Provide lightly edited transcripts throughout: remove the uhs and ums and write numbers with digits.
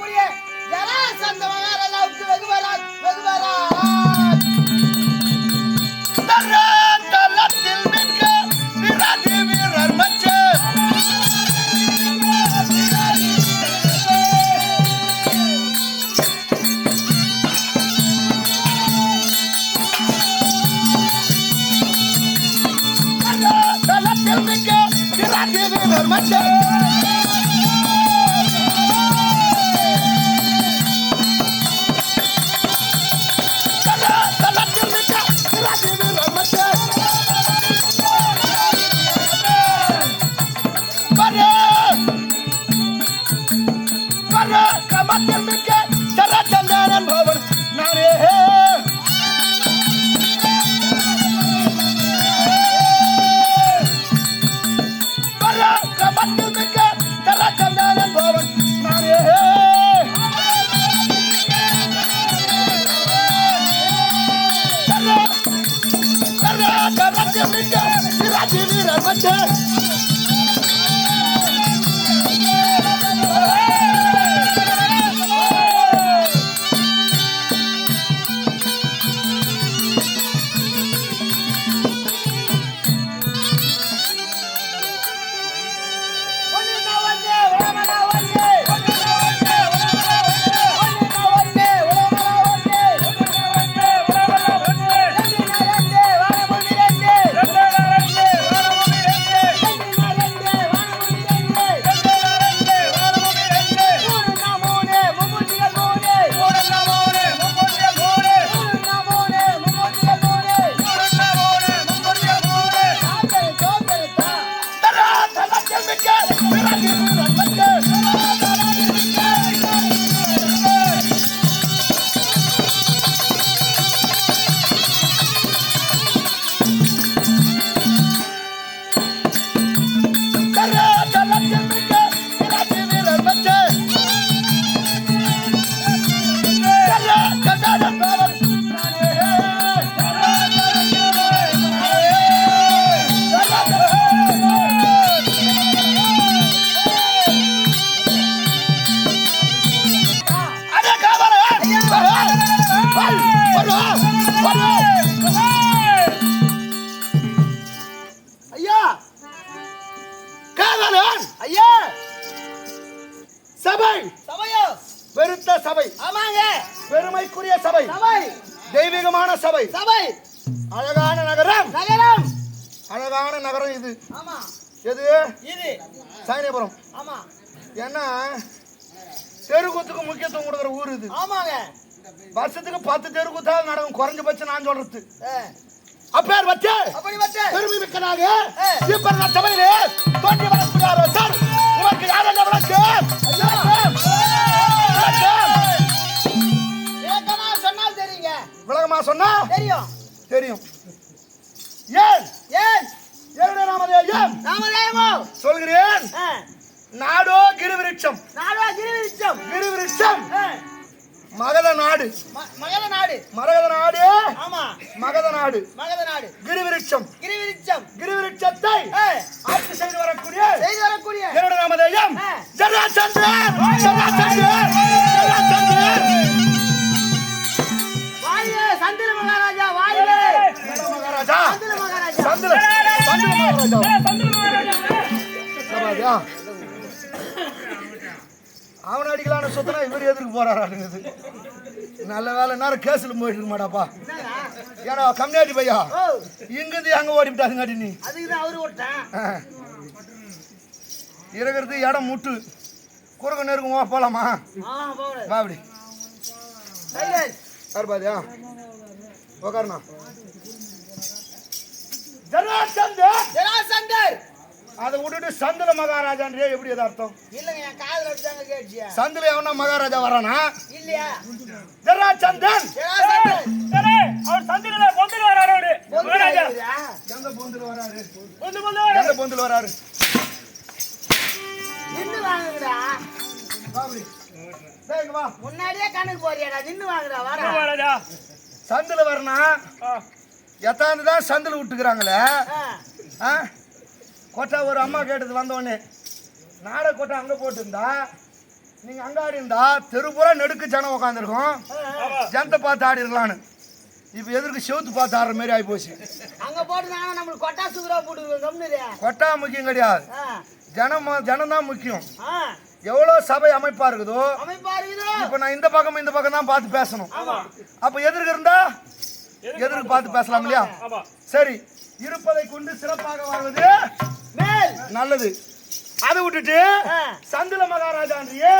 வரக்கூடிய ஜராசந்த மகாராஜாவுக்கு வெகுவராஜ் தரத்தில் மிக்க விராதி வீரர் மச்சே தரத்தில் மிக்க விராதி வீரர் மச்சே பெருமைக்குரிய சபை, தெய்வீகமான சபை, அழகான நகரம். அழகான நகரம் இது. எது? சாயனபுரம். ஏன்னா தெருக்கூத்துக்கு முக்கியத்துவம் கொடுக்குற ஊர் இது. வருஷத்துக்கு 10 தெருக்கூத்தாவது நடக்கும் குறைஞ்சபட்சம் நான் சொல்றது. அப்பேர் வச்சு பெருமை மிக்கதாக இப்ப சபையிலே தோன்றி வரக்கூடிய சார் உனக்கு யார் என்ன விளக்கு விளக்கமா சொன்னா தெரியும் தெரியும். ஏன் ஏன் என்னுடைய நாமதேயம் சொல்கிறேன். நாடோ கிரிவிருட்சம், கிரிவிருட்சம் மகத நாடு, மகத நாடு, மரகத நாடு, ஆமா மகத நாடு, மகத நாடு, கிரிவிருட்சம், கிரிவிருட்சத்தை ஆட்சி செய்து வரக்கூடிய என்னுடைய நாமதேயம் ஜராசந்தர். வாயிலே சந்திர மகாராஜா, வாயிலே மகாராஜா, சந்திர மகாராஜா, சந்திர மகாராஜா. அவன் அடிக்கலான சொத்தனா இவர் எதிர்க்கு போறாருங்குது. நல்ல வேலை நேரம் கேஸ்ல போயிட்டு இருக்க மாட்டாப்பா. ஏன்னா கம்யூனிட்டி பையா இங்கிருந்து அங்க ஓடிவிட்டாருங்க. அடி நீ இருக்கிறது இடம் முட்டு குறுக்க நெருக்குமா போலாமா? அப்படி பாதியா உக்காரணா. ஜராசந்தர் அதை விட்டுட்டு சந்திர மகாராஜான்றே எப்படி எது அர்த்தம்? இல்லங்க என் காதுல வச்சாங்க கேட்சி. சந்திர எவனா மகாராஜா வரானா? இல்லையா? ஜராசந்தன் சரி அவர் சந்திரல பொந்துல வராரு. அவரு மகாராஜா எங்க பொந்துல வராரு? எங்க பொந்துல வராரு? நின்னு வாங்குடா பாபி. டேய் வா முன்னாடியே கணக்கு போறியாடா. நின்னு வாங்குடா வர மகாராஜா. சந்திர வரனா எத்தாந்து தான் சந்தில விட்டுக்கறாங்களே. கோட்டா ஒரு அம்மா கேட்டது வந்தோடனே நாடக கோட்டை அங்கே போட்டுருந்தா நீங்க அங்க ஆடி இருந்தா தெருபுறா நெடுக்கு ஜனம் உட்காந்துருக்கும், ஜனத்தை பார்த்து ஆடி இருக்கலான்னு. இப்ப எதிர்க்கு செவுத்து பார்த்து ஆடுற மாதிரி ஆகி போச்சு. அங்க போட்டுனாங்க நம்மளுக்கு கொட்டா சுகுரா போட்டு கொட்டா முக்கியம் கிடையாது, ஜனம் தான் முக்கியம். எவ்வளவு சபை அமைப்பா இருக்குதோ இப்ப நான் இந்த பக்கம் தான் பார்த்து பேசணும். அப்ப எதிர்க்கு இருந்தா எதிர்க்கு பார்த்து பேசலாம் இல்லையா? சரி, இருப்பதை கொண்டு சிறப்பாக வாழ்வது நல்லது. அதை விட்டுட்டு சந்தில மகாராஜான்றியே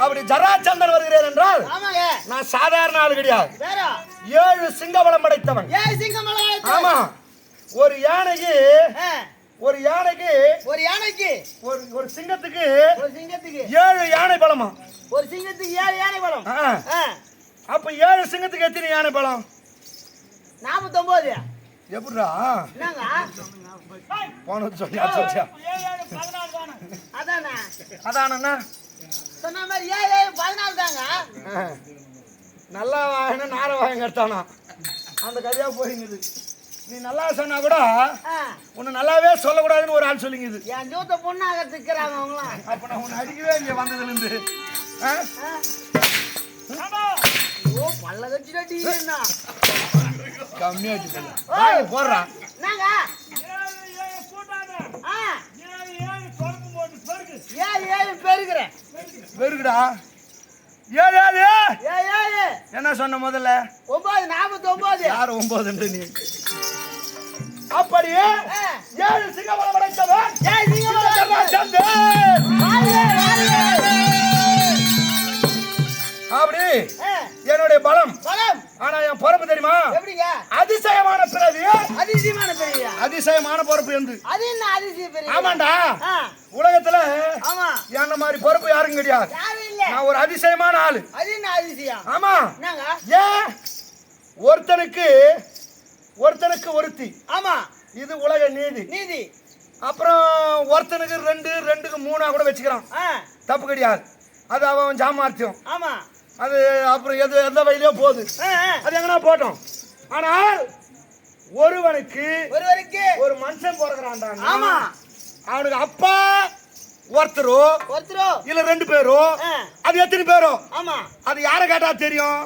அப்படி ஜராச்சந்தர் வருகிறேன் என்றால் நான் சாதாரண ஆள் கிடையாது. 7 சிங்கபலம் படைத்தவன். ஆமா, ஒரு யானைக்கு ஒரு சிங்கத்துக்கு 7 யானை பலமா? ஒரு சிங்கத்துக்கு 7 யானை பலம். அப்ப 7 சிங்கத்துக்கு எத்தனை யானை பலம்? 49. எப்படிடா போன சொல்லியா? அதானா சொன்ன மாதிரி 7 14 தாங்க. நல்லா வாங்கினா நார வாங்க எடுத்தானா அந்த கதையா போயிங்குது. நீ நல்லா சொன்னா கூட உன்னை நல்லாவே சொல்லக்கூடாதுன்னு ஒரு ஆள் சொல்லிங்குது. என் ஜூத்த பொண்ணாக திக்கிறாங்க அவங்களாம். அப்ப நான் உன்னை அடிக்கவே இங்க வந்ததுல இருந்து பல்ல கட்சிடா டீனா கம்மியாச்சு போடுறா. என்னங்க 7 பெருக்குறேன் பெருக்குடா. 7 7 என்ன சொன்ன முதல்ல? 9 49. யாரு 9 நீ? அப்படியே 7 சிங்கபலம் படைத்தவன் அப்படி என்னுடைய பலம். ஆனா என் பொறுப்பு தெரியுமா? அதிசயமான பிறவி. அதிசயமான பொறுப்பு என்று. ஆமாண்டா, உலகத்துல என்ன மாதிரி பொறுப்பு யாரும் கிடையாது. நான் ஒரு அதிசயமான ஆளு. ஆமா, ஏன் ஒருத்தனுக்கு ஒருத்தி. ஆமா, இது உலக நீதி. அப்புறம் ஒருத்தனுக்கு 2க்கு 3 கூட வச்சுக்கிறான், தப்பு கிடையாது. அது அவன் சாமர்த்தியம். ஆமா, அது அப்புறம் எந்த வழியிலோ போகுது, அது எங்கன்னா போட்டோம். ஆனால் ஒருவனுக்கு ஒரு மனுஷன் பிறகுறான்டா. ஆமா, அவனுக்கு அப்பா ஒருத்தரோ இல்ல 2 பேரோ, அது எத்தனை பேரோ? ஆமா, அது யாரை கேட்டா தெரியும்?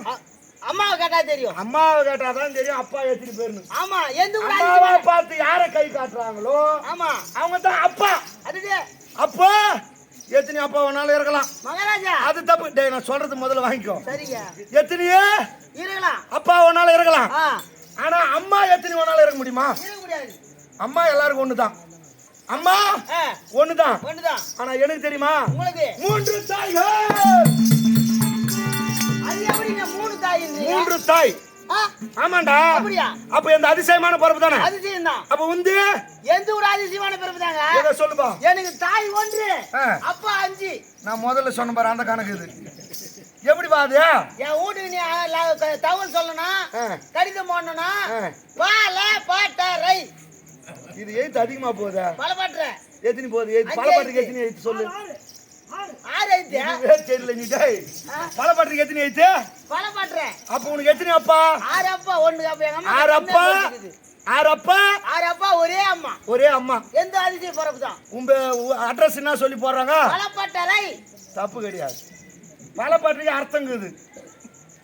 அம்மாவை கேட்டா தெரியும். அம்மாவை கேட்டாதான் தெரியும் அப்பா எத்தனை பேருன்னு. ஆமா, அம்மாவை பார்த்து யாரை கை காட்டுறாங்களோ ஆமா அவங்க தான் அப்பா. அப்பா எத்தனை அப்பா வேணாலும் இருக்கலாம் மகாராஜா, அது தப்பு. டேய், நான் சொல்றது முதல்ல வாங்கிக்கோ. சரிங்க, எத்தனையே இருக்கலாம் அப்பா வேணாலும் இருக்கலாம். ஆனா அம்மா எத்தனை வேணாலும் இருக்க முடியுமா? இருக்க முடியாது. அம்மா எல்லாருக்கும் ஒண்ணுதான். அம்மா ஒண்ணுதான். ஆனா எனக்கு தெரியுமா, உங்களுக்கு 3 தாய்கள். அது எப்படிங்க 3 தாய்? 3 தாய். ஆமாண்டா. அப்ப இந்த அதிசயமான பிறப்பு தானே? அதிசயம் தான். அப்ப வந்து எந்த ஒரு அதிசயமான பிறப்பு தாங்க? ஏதோ சொல்லுப்பா. எனக்கு தாய் 1, அப்பா 5. நான் முதல்ல சொன்ன பாரு அந்த கணக்கு இது. எப்படி பாது? என் வீட்டுக்கு நீ தகவல் சொல்லணும், கடிதம் போடணும், பால பாட்டரை. இது எழுத்து அதிகமா போகுதா? பலபாட்டரை எத்தனை போகுது? பலபாட்டருக்கு எத்தனை எழுத்து சொல்லு. 6 எழுத்து. தெரியல நீ. பலபாட்டருக்கு எத்தனை எழுத்து? பலபாட்டரை. அப்ப உனக்கு எத்தனை அப்பா? 6 அப்பா. 1 அப்பா. எங்க அம்மா 6 அப்பா ஒரே அம்மா. எந்த அதிசய பிறப்பு தான்? உங்க அட்ரஸ் என்ன சொல்லி போடுறாங்க? பலபாட்டரை. தப்பு கிடையாது. பலபாட்டருக்கு அர்த்தங்குது.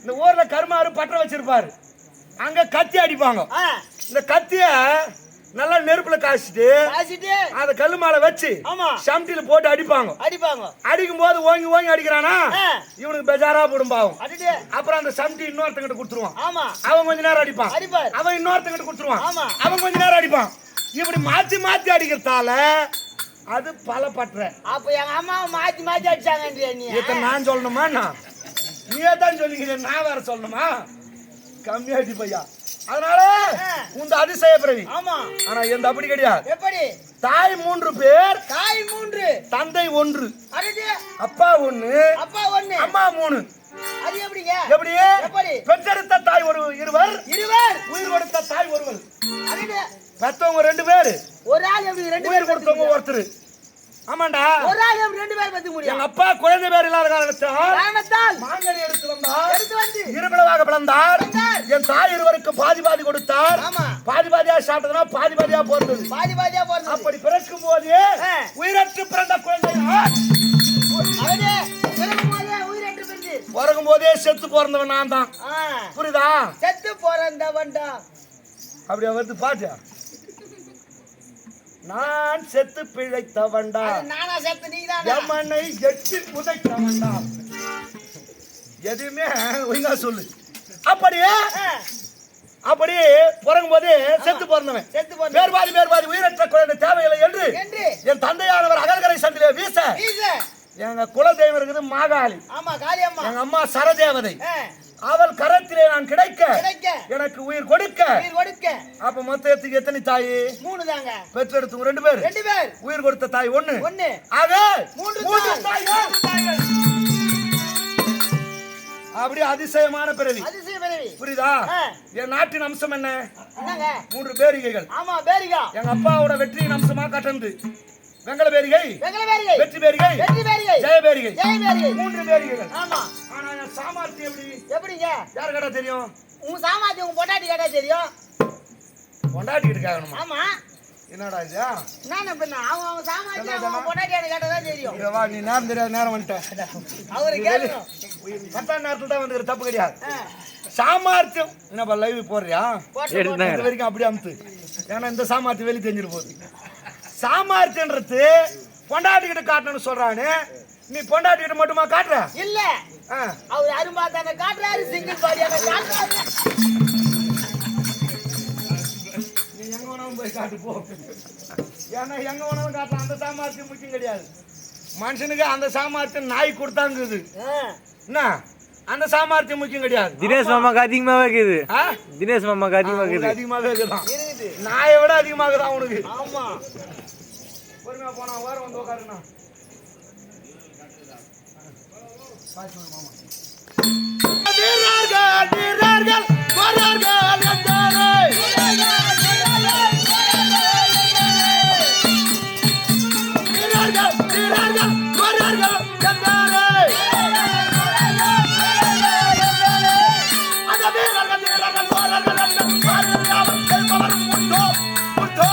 இந்த ஊர்ல கருமாறு பற்ற வச்சிருப்பாரு, அங்க கத்தி அடிப்பாங்க. இந்த கத்திய நல்லா நெருப்புல காய்ச்சிட்டு அத கல்லு மேல வச்சு சம்டில போட்டு அடிப்பாங்க. அடிக்கும் போது ஓங்கி அடிக்கிறானா இவனுக்கு பெஜாரா போடும் பாவம். அப்புறம் அந்த சம்டி இன்னொருத்தங்கிட்ட கொடுத்துருவான். அவன் கொஞ்ச நேரம் அடிப்பான், அவன் இன்னொருத்தங்கிட்ட கொடுத்துருவான், அவன் கொஞ்ச நேரம் அடிப்பான். இப்படி மாத்தி அடிக்கிறதால அது பலபற்ற. அப்ப எங்க அம்மாவை மாத்தி அடிச்சாங்க. நான் சொல்லணுமா? நீயே தான் சொல்லிக்கிறேன், நான் வேற சொல்லணுமா? கம்மியாச்சு பையா. அதனால இந்த அதிசய பிறவி. ஆமா, ஆனா எந்த அப்படி கிடையாது. எப்படி? தாய் 3 பேர், தந்தை 1, அப்பா 1, அம்மா 3. அது எப்படிங்க? எப்படி? பெற்றெடுத்த தாய் இருவர், உயிர் கொடுத்த தாய் ஒருவர். பெத்தவங்க 2 பேர், ஒரு ஆள் எப்படி 2 பேர் கொடுத்தவங்க ஒருத்தர். ஆமாண்டா. ஒரு ஆள் ரெண்டு பேர் பத்தி முடியும். எங்க அப்பா குழந்தை பேர் இல்லாத காரணத்தால் மாங்கனி எடுத்து வந்தார். எடுத்து வந்து இருபிளவாக பிளந்தார். என் தாய் இருவருக்கு பாதி பாதி கொடுத்தார். ஆமா. பாதி பாதியா சாப்பிட்டதுனா பாதி பாதியா போறது. பாதி பாதியா போறது. அப்படி பிறக்கும் போது உயிரற்று பிறந்த குழந்தையார் அவனே பிறக்கும் போதே உயிரற்று பிறந்து பிறக்கும் போதே செத்து பிறந்தவன் நான் தான். புரியுதா? செத்து பிறந்தவன்டா. அப்படியா வருது பாட்டியா? நான் செத்து பிழைத்தவன்டா. நானா செத்து நீதான். யமனை எட்டி உதைத்தவன்டா. எதுவுமே ஒழுங்கா சொல்லு. அப்படியே அப்படியே பிறக்கும் போது செத்து பிறந்தவன். வேறுபாதி உயிரற்ற குழந்தை தேவையில்லை என்று என் தந்தையானவர் அகல்கரை சந்திலே வீச எங்க குலதெய்வம் இருக்குது மாகாளி. ஆமா, காளியம்மா. எங்க அம்மா சரதேவதை. அவள் கரத்திலே நான் கிடைக்க எனக்கு உயிர் கொடுக்க. அப்ப மொத்தத்துக்கு எத்தனை தாய்? 3 தாங்க. பெற்றெடுத்து 2 பேர். உயிர் கொடுத்த தாய் 1. ஆக 3 தாய்கள். அப்படி அதிசயமான பிறவி. புரியுதா? என் நாட்டின் அம்சம் என்ன? 3 பேரிகைகள். ஆமா, பேரிகா. எங்க அப்பாவோட வெற்றியின் அம்சமா கட்டந்து வெங்கல பேரிகை, வெற்றி பேரிகை, ஜெய பேரிகை, 3 பேரிகைகள். ஆமா. ஆனா என் சாமர்த்தியம் எப்படிங்க? யார் கேட்டா தெரியும்? உங்க சாமர்த்தியம் உங்க பொண்டாட்டி கேட்டா தெரியும். பொண்டாட்டி கிட்ட கேட்கணுமா? ஆமா. என்னடா இது? நான் பண்ண அவங்க சாமர்த்தியம் அவங்க பொண்டாட்டி கேட்டா தான் தெரியும். இங்க வா, நீ நேரம் தெரியாத நேரம் வந்துட்ட. அவரு கேளுங்க. கரெக்டான நேரத்துல தான் வந்து தப்பு கிடையாது. சாமர்த்தியம் என்னப்பா லைவ் போடுறியா? இது வரைக்கும் அப்படியே அமுத்து. ஏன்னா இந்த சாமர்த்தியம் வெளியே தெரிஞ்சிரு போகுது. சாமர்த்தியன்றது பொண்டாட்டி கிட்ட காட்டணும்னு சொல்றானே, நீ பொண்டாட்டி கிட்ட மட்டுமா காட்டுற? இல்ல, அவர் அரும்பாத்தான காட்டுறாரு, சிங்கிள் பாடியான காட்டுறாரு. நீ எங்க வேணாலும் போய் காட்டு போ. ஏன்னா எங்க வேணாலும் காட்டலாம். அந்த சாமர்த்தியம் முக்கியம் கிடையாது. மனுஷனுக்கு அந்த சாமர்த்தியம் நாய் கொடுத்தாங்குது. என்ன அந்த சாமர்த்தியம் முக்கியம் கிடையாது. தினேஷ் மாமாக்கு அதிகமாவே இருக்குது. தினேஷ் மாமாக்கு அதிகமாவே இருக்குதான். நாயை விட அதிகமாக தான் உனக்கு. ஆமா. பொறுமையா போனா வாரம் வந்து உட்காருண்ணா. வீரர்கள் வீரர்கள் வீரர்கள் என்றாரே. வீரர்கள் வீரர்கள் வீரர்கள் என்றாரே. அந்த வீரர்கள் வீரர்கள் வீரர்கள் என்பவரும் உண்டோ உண்டோ.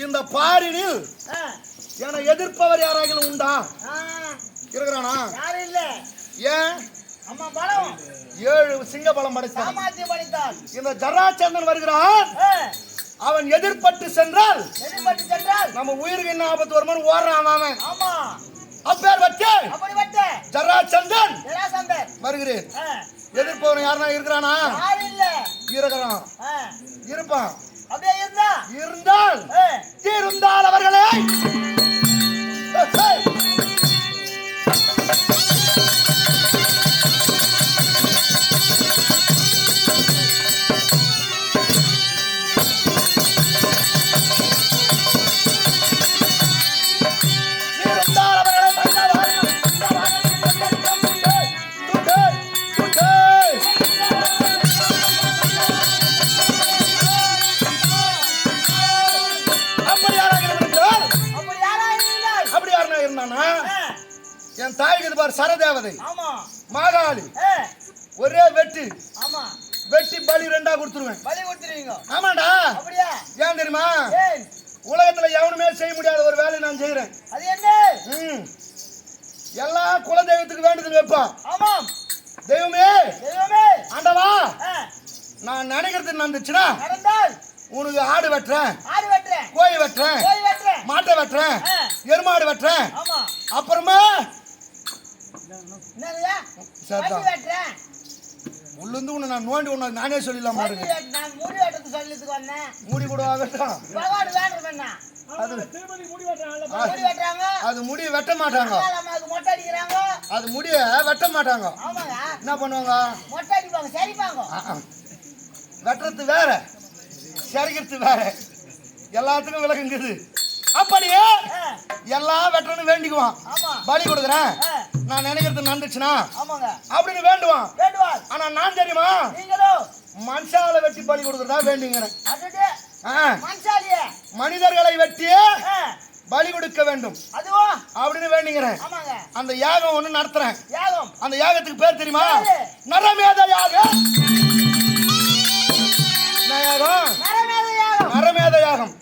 இந்த பாரினில் என எதிர்ப்பவர் யாராகிலும் உண்டா? இருக்கிறானா? யாரும் இல்ல. ஏன்? அம்மா பலம் 7 சிங்க பலம் படைத்தான். இந்த ஜராச்சந்திரன் வருகிறான். அவன் எதிர்பட்டு சென்றால் நம்ம உயிருக்கு என்ன ஆபத்து வருமானு ஓடுறான் அவன். ஆமா. அப்பேர் வச்சே ஜராச்சந்திரன் வருகிறேன். எதிர்ப்பவன் யாருனா இருக்கிறானா? யாரும் இல்ல. இருக்கிறான், இருப்பான். அப்படியே இருந்தால் அவர்களே என் தாய்க்கு இது பாரு சரதேவதை ஆமா மாகாளி ஒரே வெட்டு ஆமா வெட்டி பலி 2ஆ கொடுத்துருவேன். பலி கொடுத்துருவீங்க? ஆமாடா. அப்படியா? ஏன் தெரியுமா? உலகத்துல எவனுமே செய்ய முடியாத ஒரு வேலையை நான் செய்யறேன். அது என்ன? எல்லா குல தெய்வத்துக்கு வேண்டுதல் வைப்பான். ஆமாம். தெய்வமே தெய்வமே ஆண்டவா நான் நினைக்கிறது நடந்துச்சுன்னா நடந்தால் உனக்கு ஆடு வெட்டுறேன், கோழி வெட்டுறேன், மாட்டை வெட்டுறேன், எருமாடு வெட்டுறேன். அப்புறமா உள்ளிருந்து உன்னை நான் நோண்டி உன்னை நானே சொல்லிடலாம் பாருங்க. மூடி கூட ஆகட்டும். அது முடிய வெட்ட மாட்டாங்க. அது முடிய வெட்ட மாட்டாங்க. என்ன பண்ணுவாங்க? வெட்டுறது வேற, சரிக்கிறது வேற. எல்லாத்துக்கும் விலகுங்குது. அப்படியே எல்லாம் வெட்டணும் வேண்டிக்குவான். பலி கொடுக்குறேன் நான் நினைக்கிறது நடந்துச்சுன்னா அப்படின்னு வேண்டுவான். ஆனா நான் தெரியுமா மனுஷால வெட்டி பலி கொடுக்குறதா வேண்டிங்கிறேன். மனிதர்களை வெட்டி பலி கொடுக்க வேண்டும் அப்படின்னு வேண்டிங்கிறேன். அந்த யாகம் ஒண்ணு நடத்துறேன். அந்த யாகத்துக்கு பேர் தெரியுமா? நரமேத யாகம். நரமேத யாகம்.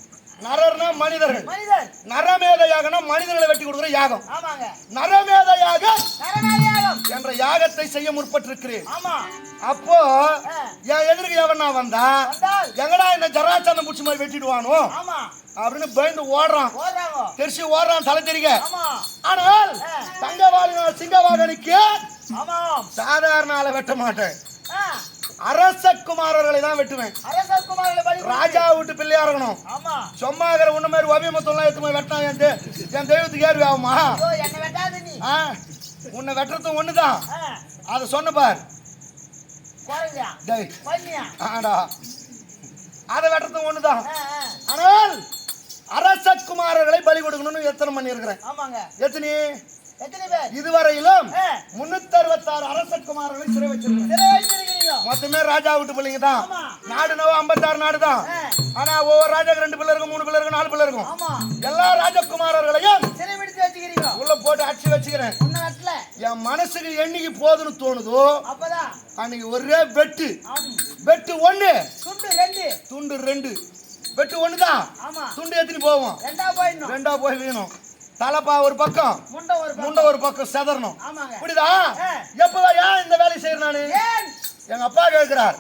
நரர்னா மனிதர்கள், நரமேத யாகம்னா மனிதர்களை வெட்டி கொடுக்கிற யாகம். நரமேத யாகம் என்ற யாகத்தை செய்ய முற்பட்டிருக்கிறேன். அப்போ என் எதிர்க்கு எவனா வந்தா எங்கடா இந்த ஜராச்சந்தம் பிடிச்ச மாதிரி வெட்டிடுவானோ அப்படின்னு பயந்து ஓடுறான். தெரிச்சு ஓடுறான் தலை தெரிக்க. ஆனால் தங்கவாளினால் சிங்கவாகனுக்கு சாதாரண ஆளை வெட்ட மாட்டேன். அரசகுமாரர்களை தான் வெட்டுவேன். ராஜா விட்டு பிள்ளையா இருக்கணும். சும்மாகிற உன்ன மாதிரி ஒபியமத்தெல்லாம் எடுத்து போய் வெட்டினா என் தெய்வத்துக்கு ஏறி ஆகுமா? உன்னை வெட்டுறது ஒண்ணுதான். அத சொன்ன பார். அத வெட்டுறது ஒண்ணுதான். ஆனால் அரசகுமாரர்களை பலி கொடுக்கணும்னு எத்தனை பண்ணி இருக்கிறேன். எத்தனை இதுவரையிலும் 366 அரசகுமாரர்களை சிறை வச்சிருக்கேன். மொத்தமே ராஜா விட்டு பிள்ளைங்க தான். நாடு 56 நாடு தான். ஆனா ஒவ்வொரு ராஜாக்கு 2 பிள்ளை இருக்கும், 3 பிள்ளை இருக்கும், 4 பிள்ளை இருக்கும். எல்லா ராஜகுமாரர்களையும் உள்ள போட்டு அடிச்சு வச்சுக்கிறேன். என் மனசுக்கு என்னைக்கு போதுன்னு தோணுதோ அன்னைக்கு ஒரே வெட்டு. வெட்டு 1 துண்டு 2. வெட்டு 1 தான். துண்டு எத்தனை போவோம்? 2ஆ போய் வீணும். தலப்பா ஒரு பக்கம், முண்டை ஒரு பக்கம் செதறணும். புரியுதா? எப்பவா ஏன் இந்த வேலை செய்யற நானு? எங்க அப்பா கேட்கிறார்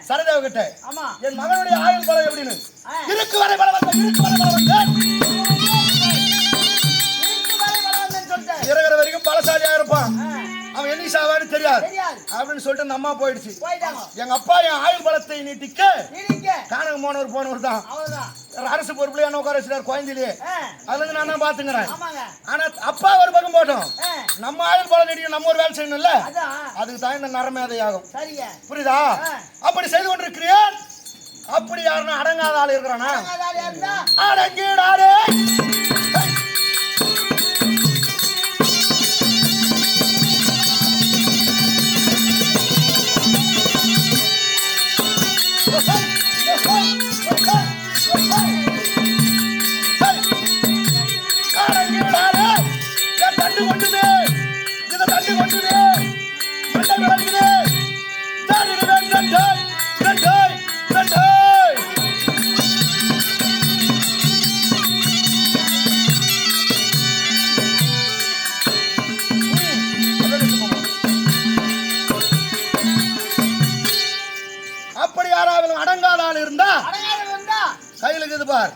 சரதேவ கிட்ட, என் மகனுடைய ஆயுள் பலம் எப்படின்னு. இருக்கு வரை பலவந்தன், இருக்கு வரை பலவந்தன், இருக்கிற வரைக்கும் பலசாலியா இருப்பான். அவன் என்ன சாவான்னு தெரியாது அப்படின்னு சொல்லிட்டு அந்த அம்மா போயிடுச்சு. எங்க அப்பா என் ஆயுள் பலத்தை நீட்டிக்க காணக போனவர் தான். அரசு பொறுப்புல என்ன உட்கார வச்சுட்டார் குழந்தையிலேயே. அதுல இருந்து நான் தான் பாத்துக்கிறேன். ஆனா அப்பா ஒரு பக்கம் போட்டோம், நம்ம ஆயுள் பலம் நீடிக்க நம்ம ஒரு வேலை செய்யணும்ல. அதுக்கு தான் இந்த நரமேத யாகம். புரியுதா? அப்படி செய்து கொண்டிருக்கிறேன். அப்படி யாருன்னா அடங்காத ஆள் இருக்கிறானா? அடங்கிடாரே. அப்படி யாராவது அடங்காத ஆள் இருந்தா கையில இருக்குது பார்.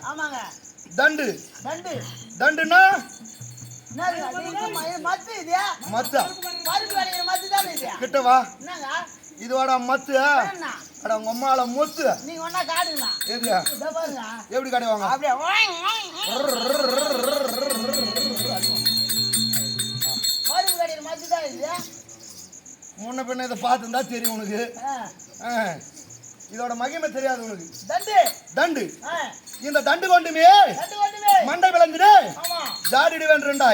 தண்டு. தண்டுன்னா கிட்ட வா. இதுவாடா மத்து. உங்க அம்மால முத்து. எப்படி காட்டுவாங்க? முன்ன பின்ன இதை பார்த்துருந்தா தெரியும் உனக்கு. இதோட மகிமை தெரியாது உனக்கு. தண்டு. இந்த தண்டு கொண்டுமே மண்டை விளங்குது. ஜாடிடுவேன் 2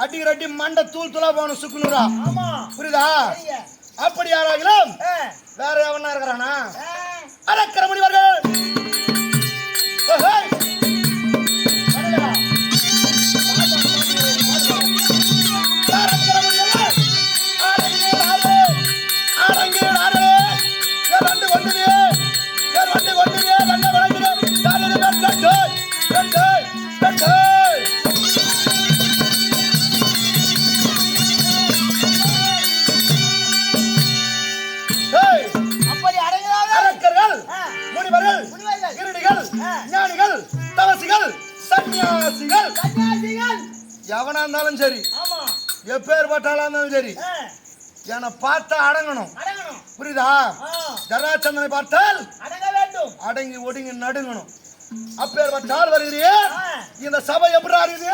அடிக்கிற அடி மண்டை தூள் தூளா போகணும் சுக்குனூரா. புரியுதா? அப்படி யாராகிலும் வேற எவனா இருக்கிறானா? அடக்கிற முனிவர்கள் வேற கிருடிகள் ஞானிகள் தவசிகள் சன்னியாசிகள் சன்னியாசிகள் எவனா இருந்தாலும் சரி ஆமா எப்பேற்பட்டாலும் இருந்தாலும் சரி என்னை பார்த்தா அடங்கணும் அடங்கணும் புரியுதா ஜராச்சந்திரனை பார்த்தால் அடங்க வேண்டும் அடங்கி ஒடுங்கி நடுங்கணும் அப்பேற்பட்டால் வருகிறியே இந்த சபை எப்படி அறியுது